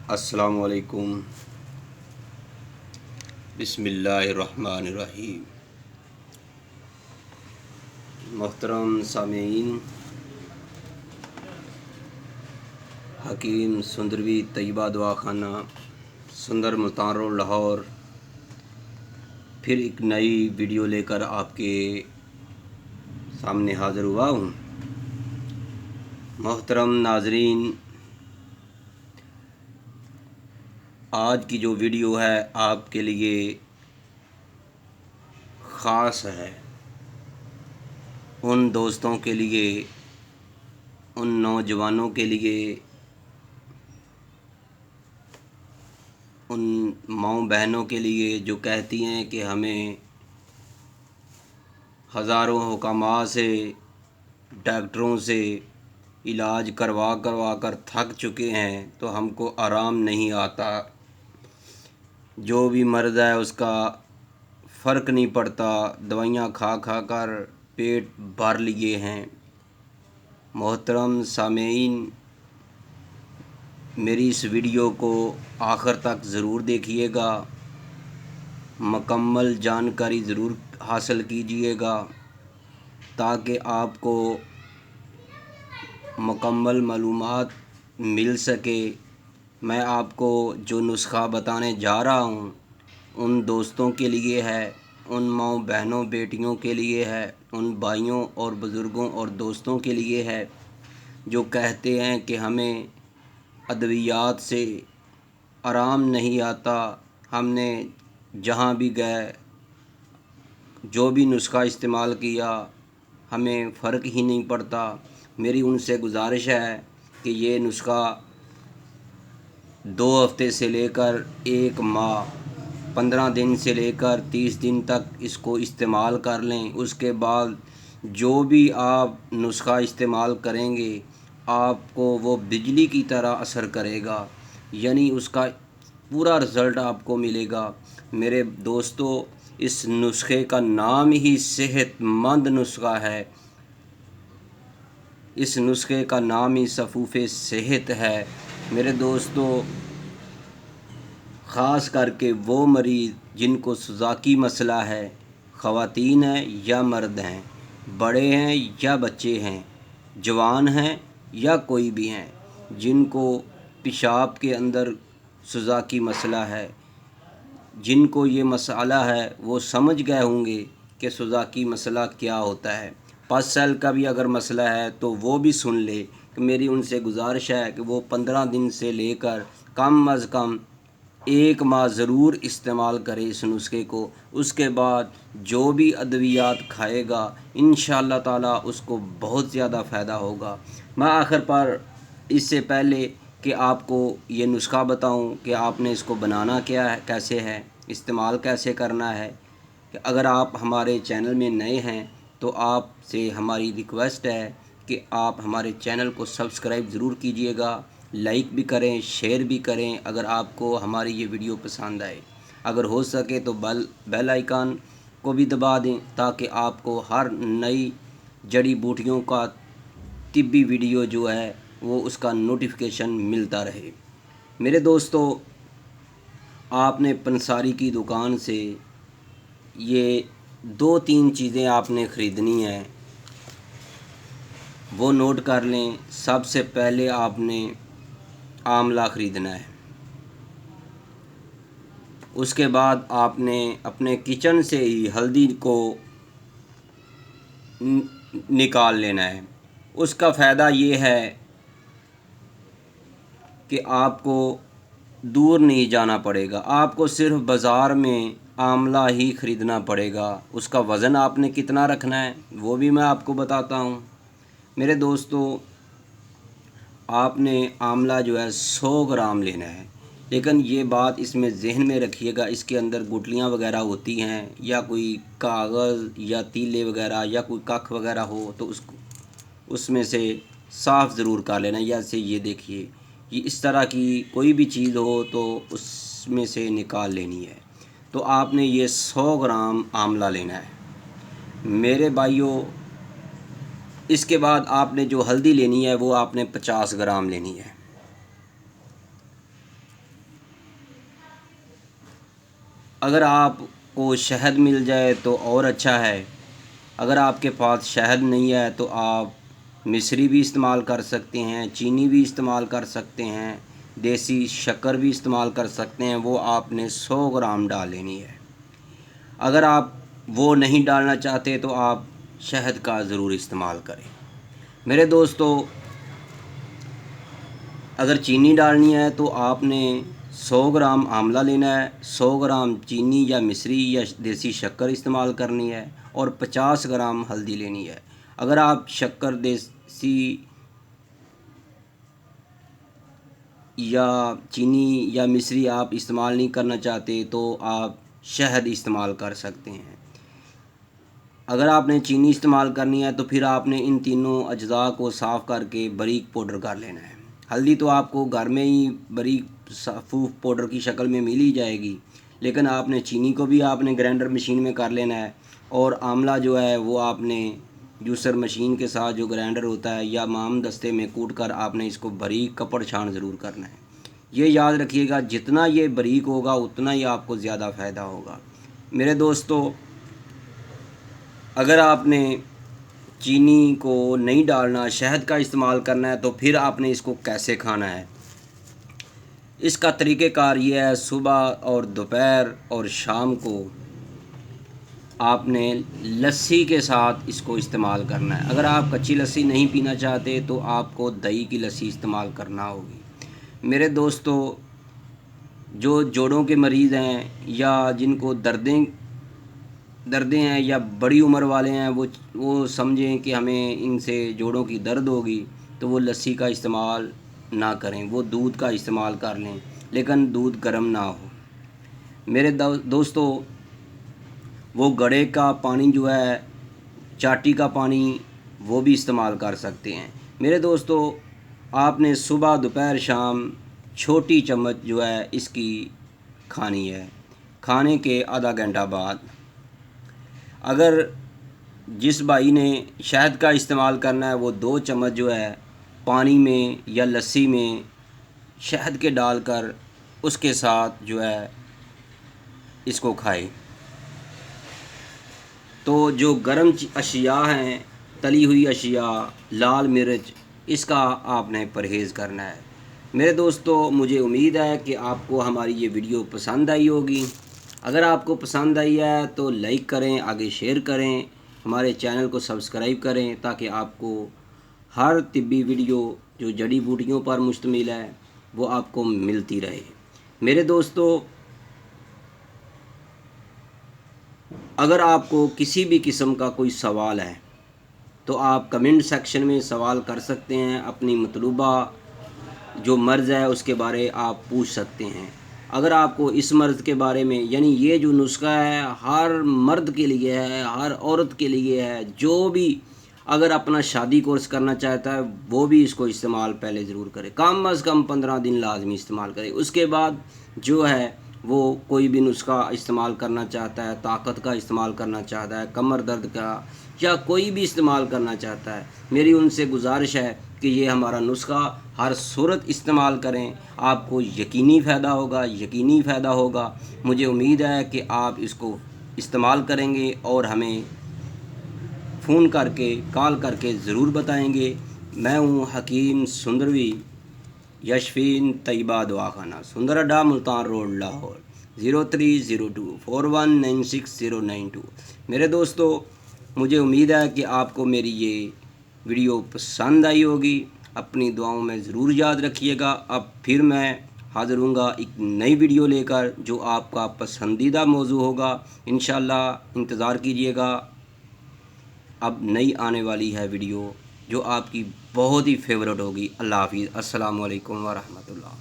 السلام علیکم، بسم اللہ الرحمن الرحیم۔ محترم سامعین، حکیم سندروی طیبہ دعا خانہ سندر ملتان روڈ لاہور پھر ایک نئی ویڈیو لے کر آپ کے سامنے حاضر ہوا ہوں۔ محترم ناظرین، آج کی جو ویڈیو ہے آپ کے لیے خاص ہے، ان دوستوں کے لیے، ان نوجوانوں کے لیے، ان ماؤں بہنوں کے لیے جو کہتی ہیں کہ ہمیں ہزاروں حکامات سے، ڈاکٹروں سے علاج کروا کر تھک چکے ہیں تو ہم کو آرام نہیں آتا، جو بھی مرض ہے اس کا فرق نہیں پڑتا، دوائیاں کھا کر پیٹ بھر لیے ہیں۔ محترم سامعین، میری اس ویڈیو کو آخر تک ضرور دیکھیے گا، مکمل جانکاری ضرور حاصل کیجیے گا تاکہ آپ کو مکمل معلومات مل سکے۔ میں آپ کو جو نسخہ بتانے جا رہا ہوں ان دوستوں کے لیے ہے، ان ماؤں بہنوں بیٹیوں کے لیے ہے، ان بھائیوں اور بزرگوں اور دوستوں کے لیے ہے جو کہتے ہیں کہ ہمیں ادویات سے آرام نہیں آتا، ہم نے جہاں بھی گئے جو بھی نسخہ استعمال کیا ہمیں فرق ہی نہیں پڑتا۔ میری ان سے گزارش ہے کہ یہ نسخہ 2 ہفتے سے لے کر 1 ماہ، 15 دن سے لے کر 30 دن تک اس کو استعمال کر لیں۔ اس کے بعد جو بھی آپ نسخہ استعمال کریں گے آپ کو وہ بجلی کی طرح اثر کرے گا، یعنی اس کا پورا رزلٹ آپ کو ملے گا۔ میرے دوستو، اس نسخے کا نام ہی صحت مند نسخہ ہے، اس نسخے کا نام ہی صفوف صحت ہے۔ میرے دوستو، خاص کر کے وہ مریض جن کو سوزاکی مسئلہ ہے، خواتین ہیں یا مرد ہیں، بڑے ہیں یا بچے ہیں، جوان ہیں یا کوئی بھی ہیں، جن کو پیشاب کے اندر سوزاکی مسئلہ ہے، جن کو یہ مسئلہ ہے وہ سمجھ گئے ہوں گے کہ سوزاکی مسئلہ کیا ہوتا ہے۔ پس سیل کا بھی اگر مسئلہ ہے تو وہ بھی سن لے کہ میری ان سے گزارش ہے کہ وہ 15 دن سے لے کر کم از کم 1 ماہ ضرور استعمال کرے اس نسخے کو۔ اس کے بعد جو بھی ادویات کھائے گا انشاءاللہ تعالی اس کو بہت زیادہ فائدہ ہوگا۔ میں آخر پر اس سے پہلے کہ آپ کو یہ نسخہ بتاؤں کہ آپ نے اس کو بنانا کیا ہے، کیسے ہے، استعمال کیسے کرنا ہے، کہ اگر آپ ہمارے چینل میں نئے ہیں تو آپ سے ہماری ریکویسٹ ہے کہ آپ ہمارے چینل کو سبسکرائب ضرور کیجیے گا، لائک بھی کریں، شیئر بھی کریں اگر آپ کو ہماری یہ ویڈیو پسند آئے۔ اگر ہو سکے تو بیل آئیکن کو بھی دبا دیں تاکہ آپ کو ہر نئی جڑی بوٹیوں کا طبی ویڈیو جو ہے وہ اس کا نوٹیفیکیشن ملتا رہے۔ میرے دوستو، آپ نے پنساری کی دکان سے یہ 2-3 چیزیں آپ نے خریدنی ہیں، وہ نوٹ کر لیں۔ سب سے پہلے آپ نے آملہ خریدنا ہے، اس کے بعد آپ نے اپنے کچن سے ہی ہلدی کو نکال لینا ہے۔ اس کا فائدہ یہ ہے کہ آپ کو دور نہیں جانا پڑے گا، آپ کو صرف بازار میں آملہ ہی خریدنا پڑے گا۔ اس کا وزن آپ نے کتنا رکھنا ہے وہ بھی میں آپ کو بتاتا ہوں۔ میرے دوستو، آپ نے آملہ جو ہے 100 گرام لینا ہے، لیکن یہ بات اس میں ذہن میں رکھیے گا اس کے اندر گٹلیاں وغیرہ ہوتی ہیں یا کوئی کاغذ یا تیلے وغیرہ یا کوئی ککھ وغیرہ ہو تو اس میں سے صاف ضرور کر لینا۔ جیسے یہ دیکھیے، یہ اس طرح کی کوئی بھی چیز ہو تو اس میں سے نکال لینی ہے۔ تو آپ نے یہ 100 گرام آملہ لینا ہے میرے بھائیوں۔ اس کے بعد آپ نے جو ہلدی لینی ہے وہ آپ نے 50 گرام لینی ہے۔ اگر آپ کو شہد مل جائے تو اور اچھا ہے، اگر آپ کے پاس شہد نہیں ہے تو آپ مصری بھی استعمال کر سکتے ہیں، چینی بھی استعمال کر سکتے ہیں، دیسی شکر بھی استعمال کر سکتے ہیں، وہ آپ نے 100 گرام ڈال لینی ہے۔ اگر آپ وہ نہیں ڈالنا چاہتے تو آپ شہد کا ضرور استعمال کریں۔ میرے دوستو، اگر چینی ڈالنی ہے تو آپ نے 100 گرام آملہ لینا ہے، 100 گرام چینی یا مصری یا دیسی شکر استعمال کرنی ہے، اور 50 گرام ہلدی لینی ہے۔ اگر آپ شکر دیسی یا چینی یا مصری آپ استعمال نہیں کرنا چاہتے تو آپ شہد استعمال کر سکتے ہیں۔ اگر آپ نے چینی استعمال کرنی ہے تو پھر آپ نے ان تینوں اجزاء کو صاف کر کے باریک پاؤڈر کر لینا ہے۔ ہلدی تو آپ کو گھر میں ہی باریک صفوف پاؤڈر کی شکل میں مل ہی جائے گی، لیکن آپ نے چینی کو بھی آپ نے گرائنڈر مشین میں کر لینا ہے، اور آملہ جو ہے وہ آپ نے جوسر مشین کے ساتھ جو گرائنڈر ہوتا ہے یا مام دستے میں کوٹ کر آپ نے اس کو باریک کپڑ چھان ضرور کرنا ہے۔ یہ یاد رکھیے گا، جتنا یہ باریک ہوگا اتنا ہی آپ کو زیادہ فائدہ ہوگا۔ میرے دوستو، اگر آپ نے چینی کو نہیں ڈالنا، شہد کا استعمال کرنا ہے، تو پھر آپ نے اس کو کیسے کھانا ہے؟ اس کا طریقہ کار یہ ہے، صبح اور دوپہر اور شام کو آپ نے لسی کے ساتھ اس کو استعمال کرنا ہے۔ اگر آپ کچی لسی نہیں پینا چاہتے تو آپ کو دہی کی لسی استعمال کرنا ہوگی۔ میرے دوستو، جو جوڑوں کے مریض ہیں یا جن کو دردیں ہیں یا بڑی عمر والے ہیں، وہ سمجھیں کہ ہمیں ان سے جوڑوں کی درد ہوگی تو وہ لسی کا استعمال نہ کریں، وہ دودھ کا استعمال کر لیں، لیکن دودھ گرم نہ ہو۔ میرے دوستو، وہ گڑے کا پانی جو ہے، چاٹی کا پانی، وہ بھی استعمال کر سکتے ہیں۔ میرے دوستو، آپ نے صبح دوپہر شام چھوٹی چمچ جو ہے اس کی کھانی ہے، کھانے کے آدھا گھنٹہ بعد۔ اگر جس بھائی نے شہد کا استعمال کرنا ہے وہ 2 چمچ جو ہے پانی میں یا لسی میں شہد کے ڈال کر اس کے ساتھ جو ہے اس کو کھائے۔ تو جو گرم اشیاء ہیں، تلی ہوئی اشیاء، لال مرچ، اس کا آپ نے پرہیز کرنا ہے۔ میرے دوستو، مجھے امید ہے کہ آپ کو ہماری یہ ویڈیو پسند آئی ہوگی۔ اگر آپ کو پسند آئی ہے تو لائک کریں، آگے شیئر کریں، ہمارے چینل کو سبسکرائب کریں تاکہ آپ کو ہر طبی ویڈیو جو جڑی بوٹیوں پر مشتمل ہے وہ آپ کو ملتی رہے۔ میرے دوستو، اگر آپ کو کسی بھی قسم کا کوئی سوال ہے تو آپ کمنٹ سیکشن میں سوال کر سکتے ہیں، اپنی مطلوبہ جو مرض ہے اس کے بارے آپ پوچھ سکتے ہیں۔ اگر آپ کو اس مرض کے بارے میں، یعنی یہ جو نسخہ ہے ہر مرد کے لیے ہے، ہر عورت کے لیے ہے، جو بھی اگر اپنا شادی کورس کرنا چاہتا ہے وہ بھی اس کو استعمال پہلے ضرور کرے، کم از کم 15 دن لازمی استعمال کرے۔ اس کے بعد جو ہے وہ کوئی بھی نسخہ استعمال کرنا چاہتا ہے، طاقت کا استعمال کرنا چاہتا ہے، کمر درد کا، یا کوئی بھی استعمال کرنا چاہتا ہے، میری ان سے گزارش ہے کہ یہ ہمارا نسخہ ہر صورت استعمال کریں، آپ کو یقینی فائدہ ہوگا۔ مجھے امید ہے کہ آپ اس کو استعمال کریں گے اور ہمیں فون کر کے، کال کر کے ضرور بتائیں گے۔ میں ہوں حکیم سندروی، یشفین طیبہ دواخانہ، سندر اڈا، ملتان روڈ، لاہور، 030241969092۔ میرے دوستو، مجھے امید ہے کہ آپ کو میری یہ ویڈیو پسند آئی ہوگی۔ اپنی دعاؤں میں ضرور یاد رکھیے گا۔ اب پھر میں حاضر ہوں گا ایک نئی ویڈیو لے کر جو آپ کا پسندیدہ موضوع ہوگا۔ انشاءاللہ انتظار کیجیے گا۔ اب نئی آنے والی ہے ویڈیو جو آپ کی بہت ہی فیورٹ ہوگی۔ اللہ حافظ، السلام علیکم ورحمۃ اللہ۔